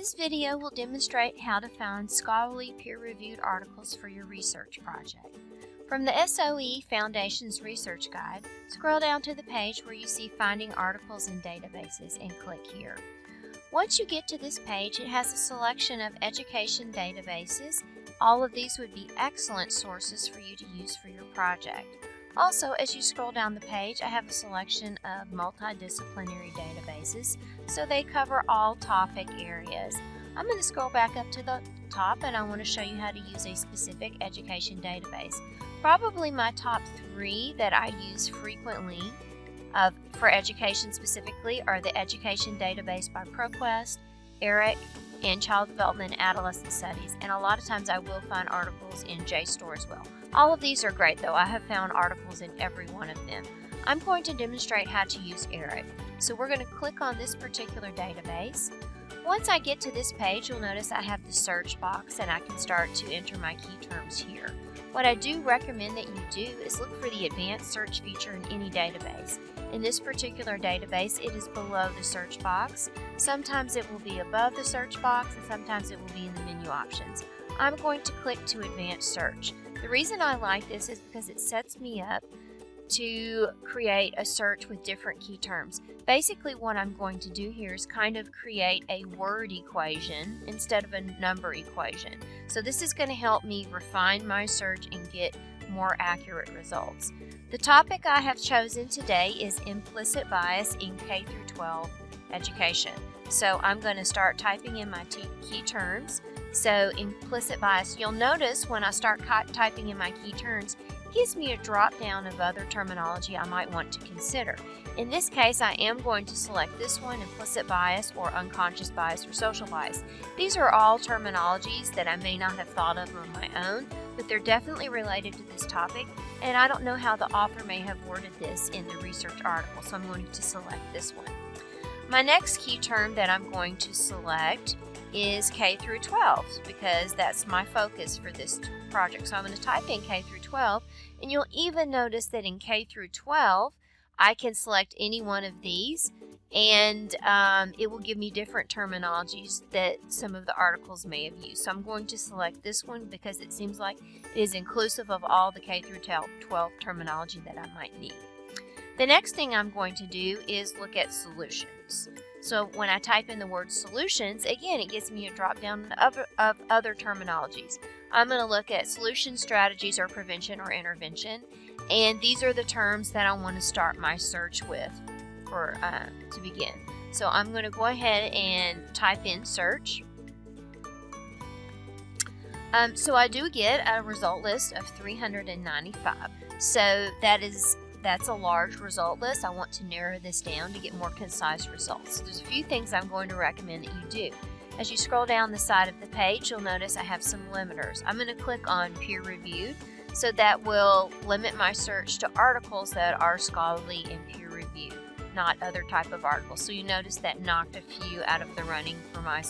This video will demonstrate how to find scholarly peer-reviewed articles for your research project. From the SOE Foundation's Research Guide, scroll down to the page where you see Finding Articles in Databases and click here. Once you get to this page, it has a selection of education databases. All of these would be excellent sources for you to use for your project. Also, as you scroll down the page, I have a selection of multidisciplinary databases, so they cover all topic areas. I'm going to scroll back up to the top and I want to show you how to use a specific education database. Probably my top three that I use frequently for education specifically are the Education Database by ProQuest, EDUC, and Child Development and Adolescent Studies, and a lot of times I will find articles in JSTOR as well. All of these are great though. I have found articles in every one of them. I'm going to demonstrate how to use EDUC. So we're going to click on this particular database. Once I get to this page, you'll notice I have the search box and I can start to enter my key terms here. What I do recommend that you do is look for the advanced search feature in any database. In this particular database, it is below the search box. Sometimes it will be above the search box and sometimes it will be in the menu options. I'm going to click to advanced search. The reason I like this is because it sets me up to create a search with different key terms. Basically what I'm going to do here is kind of create a word equation instead of a number equation. So this is going to help me refine my search and get more accurate results. The topic I have chosen today is implicit bias in K through 12 education. So I'm going to start typing in my key terms. So implicit bias, you'll notice when I start typing in my key terms, it gives me a drop down of other terminology I might want to consider. In this case, I am going to select this one, implicit bias or unconscious bias or social bias. These are all terminologies that I may not have thought of on my own, but they're definitely related to this topic, and I don't know how the author may have worded this in the research article, so I'm going to select this one. My next key term that I'm going to select is K through 12 because that's my focus for this project. So I'm going to type in K through 12, and you'll even notice that in K through 12 I can select any one of these, and it will give me different terminologies that some of the articles may have used. So I'm going to select this one because it seems like it is inclusive of all the K through 12 terminology that I might need. The next thing I'm going to do is look at solutions. So when I type in the word solutions, again, it gives me a drop down of other terminologies. I'm going to look at solution strategies or prevention or intervention, and these are the terms that I want to start my search with to begin. So I'm going to go ahead and type in search. So I do get a result list of 395. So that's a large result list. I want to narrow this down to get more concise results. So there's a few things I'm going to recommend that you do. As you scroll down the side of the page, you'll notice I have some limiters. I'm going to click on peer reviewed, so that will limit my search to articles that are scholarly and peer reviewed, not other type of articles. So you notice that knocked a few out of the running for my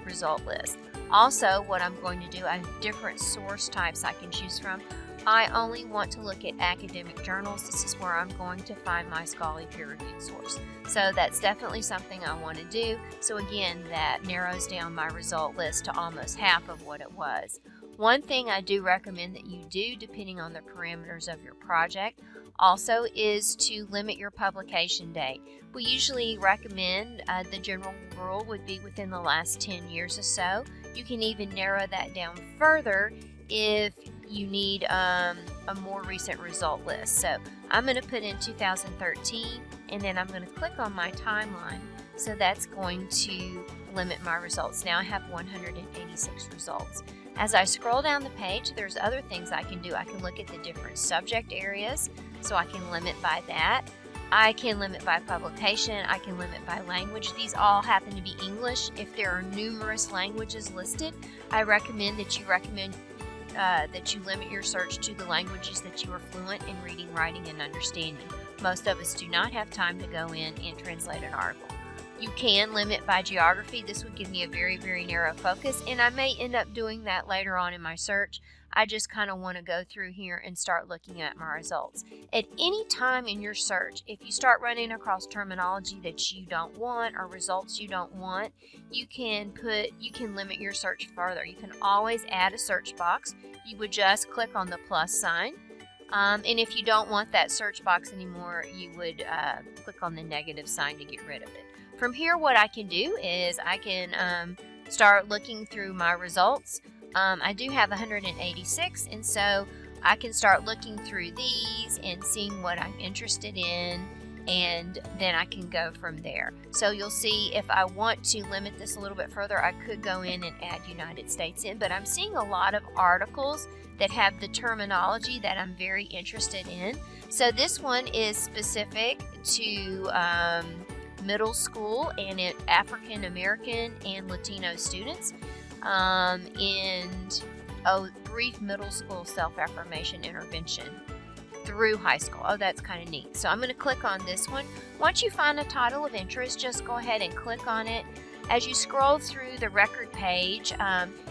result list. Also, what I'm going to do, I have different source types I can choose from. I only want to look at academic journals. This is where I'm going to find my scholarly peer-reviewed source. So that's definitely something I want to do. So again, that narrows down my result list to almost half of what it was. One thing I do recommend that you do, depending on the parameters of your project, also is to limit your publication date. We usually recommend the general rule would be within the last 10 years or so. You can even narrow that down further if you need a more recent result list. So I'm going to put in 2013, and then I'm going to click on my timeline. So that's going to limit my results. Now I have 186 results. As I scroll down the page, there's other things I can do. I can look at the different subject areas, so I can limit by that. I can limit by publication. I can limit by language. These all happen to be English. If there are numerous languages listed, I recommend that you limit your search to the languages that you are fluent in reading, writing, and understanding. Most of us do not have time to go in and translate an article. You can limit by geography. This would give me a very, very narrow focus, and I may end up doing that later on in my search. I just kind of want to go through here and start looking at my results. At any time in your search, if you start running across terminology that you don't want or results you don't want, you can limit your search further. You can always add a search box. You would just click on the plus sign. And if you don't want that search box anymore, you would click on the negative sign to get rid of it. From here, what I can do is I can start looking through my results. I do have 186, and so I can start looking through these and seeing what I'm interested in, and then I can go from there. So you'll see if I want to limit this a little bit further, I could go in and add United States in, but I'm seeing a lot of articles that have the terminology that I'm very interested in. So this one is specific to middle school and African American and Latino students. And brief middle school self-affirmation intervention through high school. Oh, that's kind of neat. So I'm going to click on this one. Once you find a title of interest, just go ahead and click on it. As you scroll through the record page,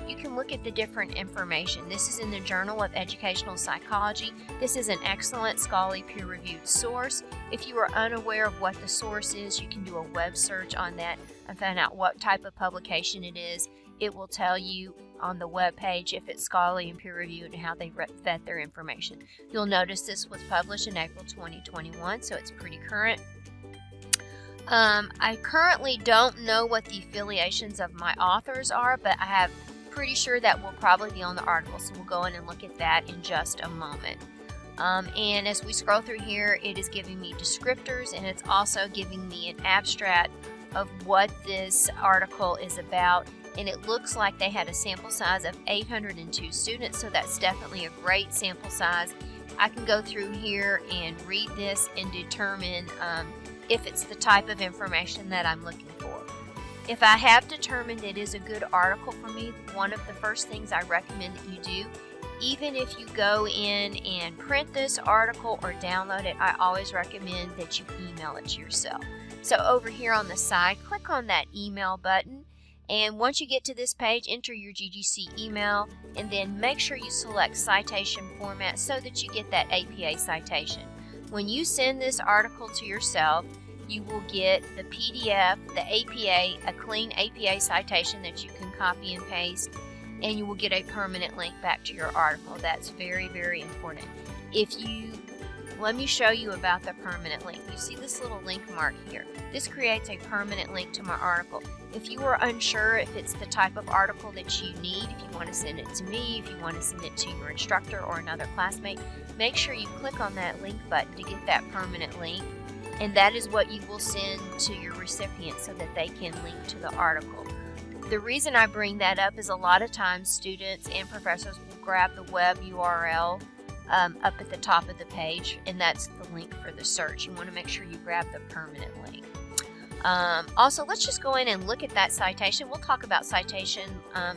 you can look at the different information. This is in the Journal of Educational Psychology. This is an excellent scholarly peer-reviewed source. If you are unaware of what the source is, you can do a web search on that and find out what type of publication it is. It will tell you on the web page if it's scholarly and peer-reviewed and how they vet their information. You'll notice this was published in April 2021, so it's pretty current. I currently don't know what the affiliations of my authors are, but I have pretty sure that will probably be on the article, so we'll go in and look at that in just a moment. And as we scroll through here, it is giving me descriptors, and it's also giving me an abstract of what this article is about. And it looks like they had a sample size of 802 students, so that's definitely a great sample size. I can go through here and read this and determine if it's the type of information that I'm looking for. If I have determined it is a good article for me, one of the first things I recommend that you do, even if you go in and print this article or download it, I always recommend that you email it to yourself. So over here on the side, click on that email button. And once you get to this page, enter your GGC email and then make sure you select citation format so that you get that APA citation. When you send this article to yourself, you will get the PDF, the APA, a clean APA citation that you can copy and paste, and you will get a permanent link back to your article. That's very, very important. Let me show you about the permanent link. You see this little link mark here. This creates a permanent link to my article. If you are unsure if it's the type of article that you need, if you want to send it to me, if you want to send it to your instructor or another classmate, make sure you click on that link button to get that permanent link. And that is what you will send to your recipient so that they can link to the article. The reason I bring that up is a lot of times students and professors will grab the web URL up at the top of the page, and that's the link for the search. You want to make sure you grab the permanent link. Also, let's just go in and look at that citation. We'll talk about citation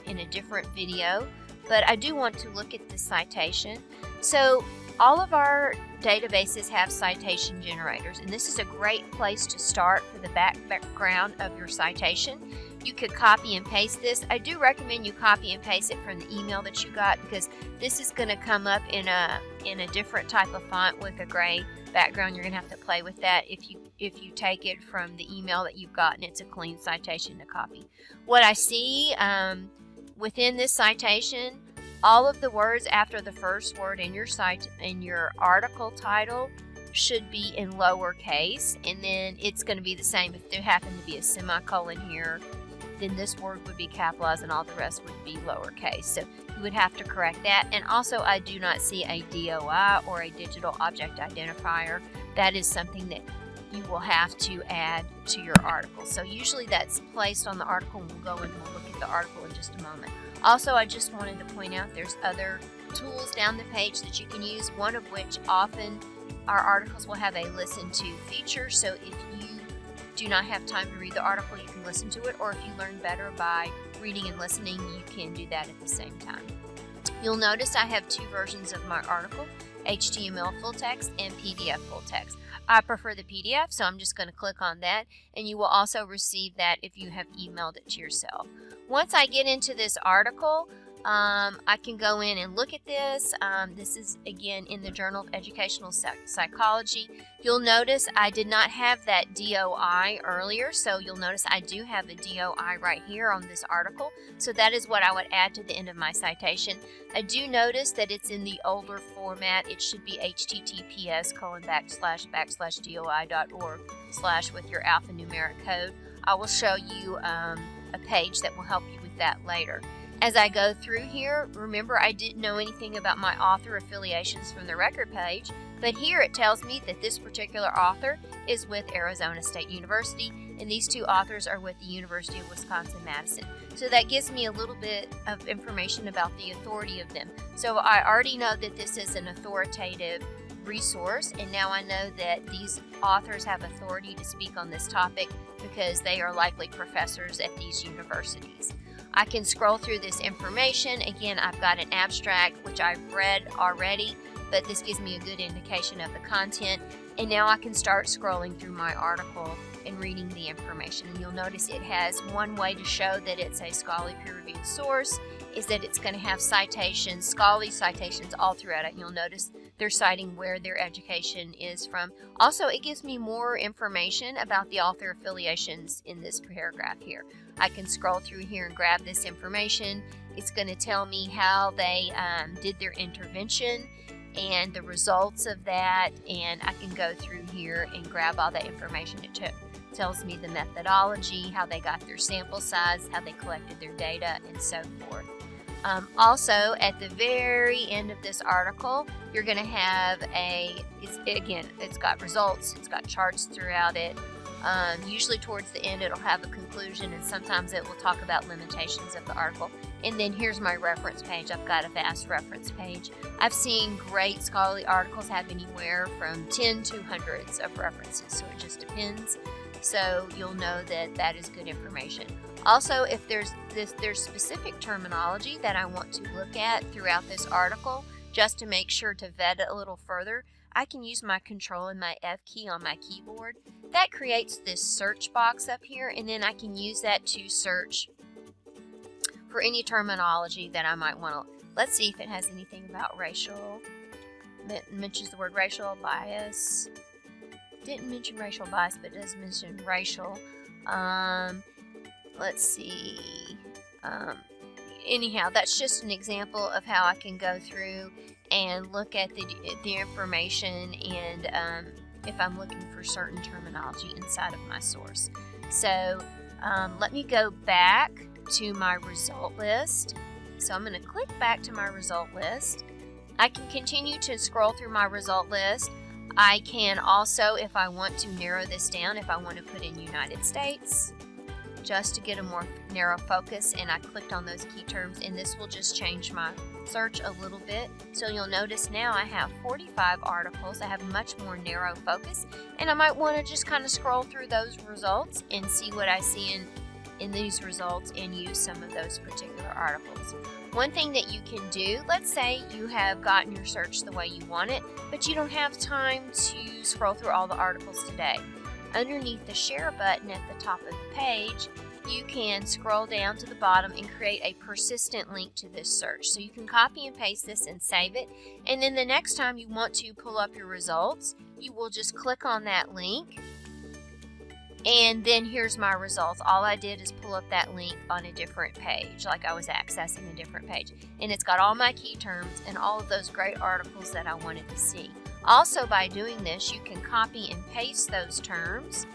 in a different video, but I do want to look at the citation. So all of our databases have citation generators, and this is a great place to start for the background of your citation. You could copy and paste this. I do recommend you copy and paste it from the email that you got, because this is going to come up in a different type of font with a gray background. You're going to have to play with that if you take it from the email that you've gotten. It's a clean citation to copy. What I see within this citation, all of the words after the first word in your article title should be in lowercase, and then it's going to be the same if there happened to be a semicolon here. Then this word would be capitalized and all the rest would be lowercase. So you would have to correct that. And also, I do not see a DOI or a digital object identifier. That is something that you will have to add to your article. So usually that's placed on the article, and we'll go and we'll look at the article in just a moment. Also, I just wanted to point out there's other tools down the page that you can use, one of which often our articles will have a listen to feature. So if you do not have time to read the article, you can listen to it, or if you learn better by reading and listening, you can do that at the same time. You'll notice I have two versions of my article, HTML full text and PDF full text. I prefer the PDF, so I'm just going to click on that, and you will also receive that if you have emailed it to yourself. Once I get into this article, I can go in and look at this. This is again in the Journal of Educational Psychology. You'll notice I did not have that DOI earlier, so you'll notice I do have a DOI right here on this article. So that is what I would add to the end of my citation. I do notice that it's in the older format. It should be https://doi.org/ with your alphanumeric code. I will show you a page that will help you with that later. As I go through here, remember I didn't know anything about my author affiliations from the record page, but here it tells me that this particular author is with Arizona State University, and these two authors are with the University of Wisconsin-Madison. So that gives me a little bit of information about the authority of them. So I already know that this is an authoritative resource, and now I know that these authors have authority to speak on this topic because they are likely professors at these universities. I can scroll through this information. Again, I've got an abstract which I've read already, but this gives me a good indication of the content. And now I can start scrolling through my article and reading the information. And you'll notice it has one way to show that it's a scholarly peer-reviewed source is that it's going to have citations, scholarly citations all throughout it. And you'll notice they're citing where their education is from. Also, it gives me more information about the author affiliations in this paragraph here. I can scroll through here and grab this information. It's going to tell me how they did their intervention and the results of that, and I can go through here and grab all that information. It tells me the methodology, how they got their sample size, how they collected their data, and so forth. Also, at the very end of this article, you're going to have it's got results, it's got charts throughout it. Usually towards the end it'll have a conclusion, and sometimes it will talk about limitations of the article. And then here's my reference page. I've got a vast reference page. I've seen great scholarly articles have anywhere from 10 to hundreds of references, so it just depends. So you'll know that that is good information. Also, if there's specific terminology that I want to look at throughout this article, just to make sure to vet it a little further, I can use my Control and my F key on my keyboard. That creates this search box up here, and then I can use that to search for any terminology that I might want to. Let's see if it has anything about racial. It mentions the word racial bias. Didn't mention racial bias, but it does mention racial. Let's see. Anyhow, that's just an example of how I can go through and look at the information, and if I'm looking for certain terminology inside of my source. So let me go back to my result list. So I'm going to click back to my result list. I can continue to scroll through my result list. I can also, if I want to narrow this down, if I want to put in United States, just to get a more narrow focus, and I clicked on those key terms, and this will just change my search a little bit. So you'll notice now I have 45 articles. I have much more narrow focus, and I might want to just kind of scroll through those results and see what I see in these results and use some of those particular articles. One thing that you can do, let's say you have gotten your search the way you want it, but you don't have time to scroll through all the articles today. Underneath the share button at the top of the page, you can scroll down to the bottom and create a persistent link to this search. So you can copy and paste this and save it, and then the next time you want to pull up your results, you will just click on that link, and then here's my results. All I did is pull up that link on a different page, like I was accessing a different page. And it's got all my key terms and all of those great articles that I wanted to see. Also, by doing this, you can copy and paste those terms,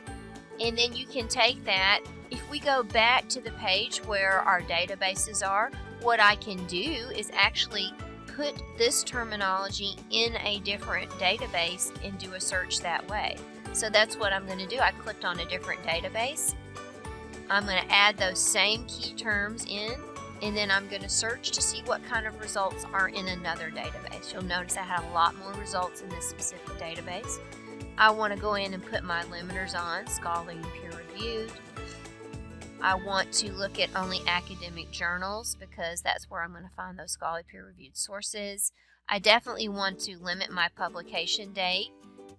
and then you can take that. If we go back to the page where our databases are, what I can do is actually put this terminology in a different database and do a search that way. So that's what I'm going to do. I clicked on a different database. I'm going to add those same key terms in, and then I'm going to search to see what kind of results are in another database. You'll notice I have a lot more results in this specific database. I want to go in and put my limiters on, scholarly and peer-reviewed. I want to look at only academic journals because that's where I'm going to find those scholarly peer-reviewed sources. I definitely want to limit my publication date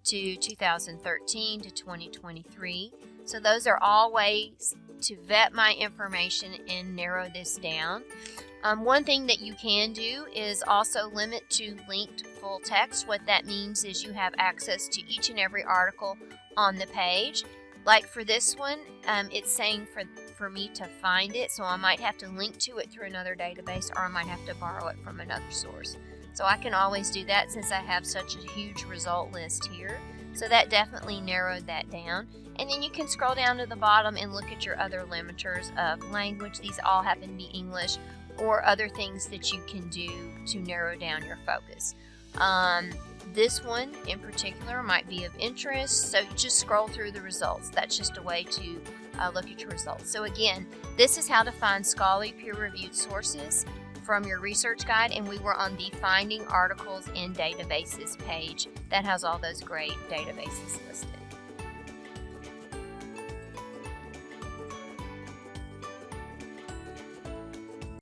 to 2013 to 2023. So those are all ways to vet my information and narrow this down. One thing that you can do is also limit to linked full text. What that means is you have access to each and every article on the page. Like for this one, it's saying for me to find it, so I might have to link to it through another database, or I might have to borrow it from another source. So I can always do that since I have such a huge result list here. So that definitely narrowed that down. And then you can scroll down to the bottom and look at your other limiters of language. These all happen to be English, or other things that you can do to narrow down your focus. This one in particular might be of interest, so just scroll through the results. That's just a way to look at your results. So again, this is how to find scholarly peer-reviewed sources from your research guide, and we were on the Finding Articles in Databases page that has all those great databases listed.